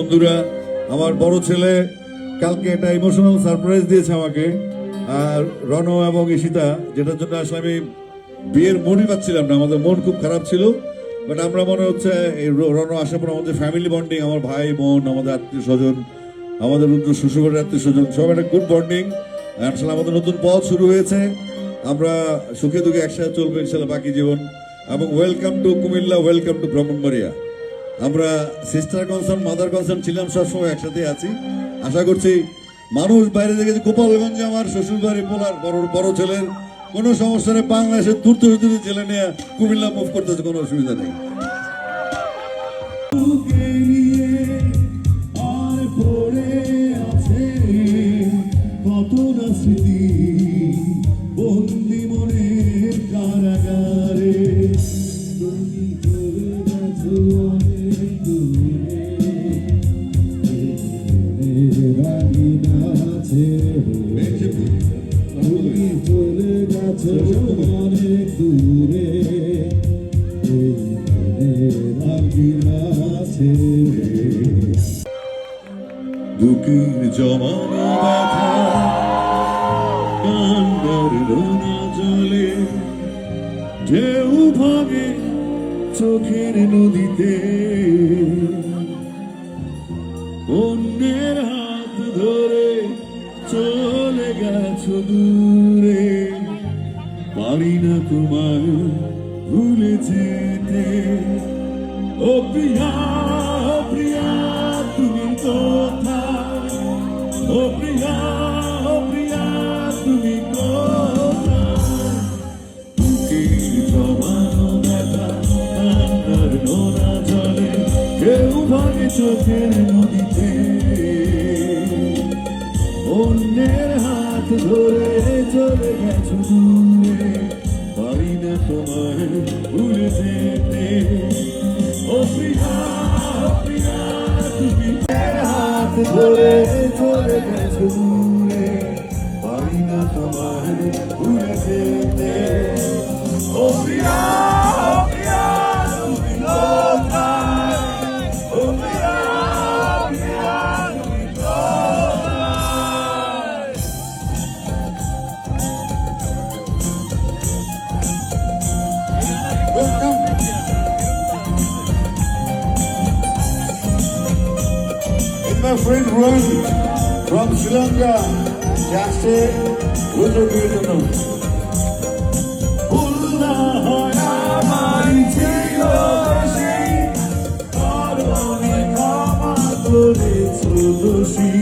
বন্ধুরা, আমার বড় ছেলে কালকে একটা ইমোশনাল সারপ্রাইজ দিয়েছে আমাকে, আর রণ এবং ঈশিতা, যেটার জন্য আসলে আমি বিয়ের মনই পাচ্ছিলাম না। আমাদের মন খুব খারাপ ছিল, বাট আমরা মনে হচ্ছে রণ আসার পর আমাদের ফ্যামিলি বন্ডিং, আমার ভাই বোন, আমাদের আত্মীয় স্বজন, আমাদের রুদ্র শ্বশুরের আত্মীয় স্বজন, সব একটা গুড বন্ডিং। আসলে আমাদের নতুন পথ শুরু হয়েছে, আমরা সুখে দুঃখে একসাথে চলবো ইনশাল্লাহ বাকি জীবন। এবং welcome to Comilla, welcome to Brahmanbaria. আমরা সিস্টার কনসার্ন, মাদার কনসার্ন ছিলাম, সবসময় একসাথে আছি। আশা করছি মানুষ বাইরে থেকে গোপালগঞ্জে আমার শ্বশুর বাড়ি পোলার বড় ছেলের কোনো সমস্যা নেই, বাংলাদেশের দূর দূর ছেলে নিয়ে কুমিল্লা মুভ করতেছে, কোনো অসুবিধা নেই। বুকের জমানো ব্যথা কান্নার নোনা জলে ঢেউ ভাগে চোখের নদীতে, অন্যের হাত ধরে চলে গেছো দূরে, পারি না তোমার ভুলে যেতে। ও প্রিয়া, ও প্রিয়া তুমি কোথায়? ও প্রিয়া, ও প্রিয়া তুমি কোথায়? বুকের জমানো ব্যথা কান্নার নোনা জলে কেউ ভাগে চোখের নদীতে, অন্যের হাত ধরে চলে গেছো দূরে, পারি না তোমার ভুলে যেতে। ও প্রিয়া, ও প্রিয়া তুমি হাত ধরে চলে গেছো দূরে, পারি না তোমার ভুলে যেতে। ও প্রিয়া, ও প্রিয়া তুমি কোথায়? ও প্রিয়া, প্রিয়া তুমি কোথায়? My friend Ron from Sri Lanka, যাচ্ছে রুদ্র বিয়ের জন্য। ভুলনা হয় আমারই ছিল সেই কারণে ক্ষমা করেছো দোষী।